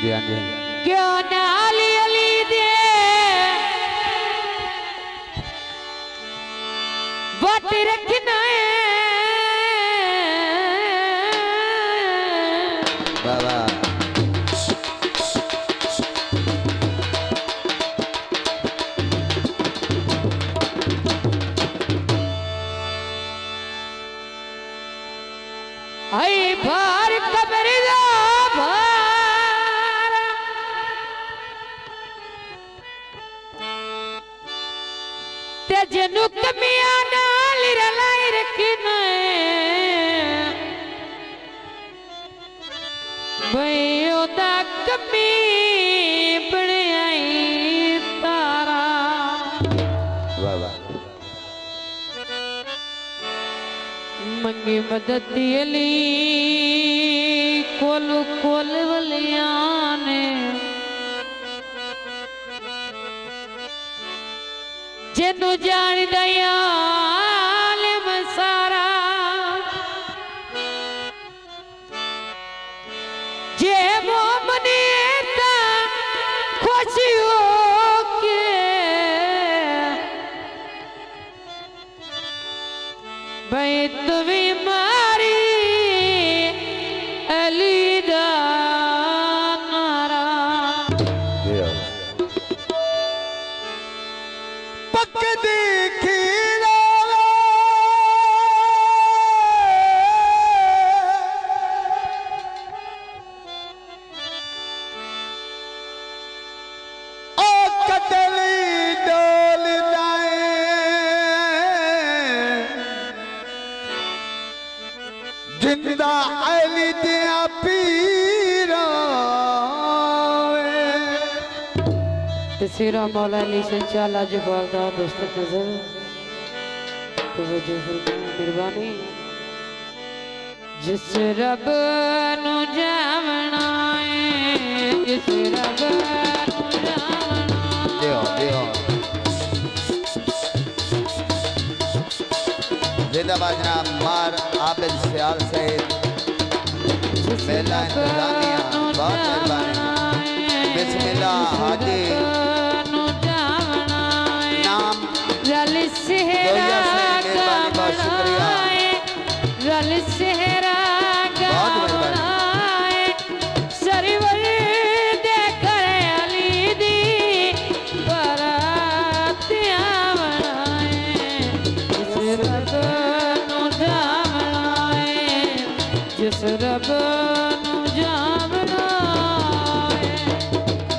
जी हाँ जी क्यों नाली अली दे बात रखना है बाबा आई भार कबर जा भार ते जनु कमिया नाल रलाई रखना भाई ओदा कमी बने आई तारा बाबा मंगी मदद अली कोल कोल वलियां ने जिन्नू जान दया आलिम सारा जे मोमने ता खुशी हो के भाई तुम्हें जिंदा अली दिया पीरा तस्वीर मौला अली संचाला जबालदा दोस्त नजर तो वजह मेहरबानी जिस रब नु जावना है जिस रब नु जावना देओ जिंदाबाद जनाब मार आबिद सियाल सहित मेला इंतजामिया बहुत मेहरबानी बिस्मिल्लाह हाजी नाम रल सेहरा बहुत शुक्रिया रल सेहरा बहुत मेहरबानी सरवर दे करे अली दी बरातियां जिस रब नु जावना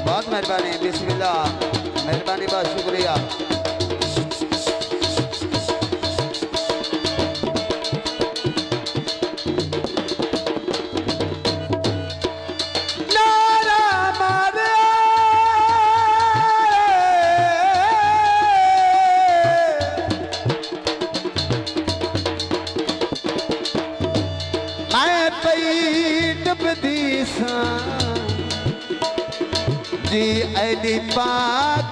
बहुत मेहरबानी बिस्मिल्लाह मेहरबानी बहुत शुक्रिया जी अली पाक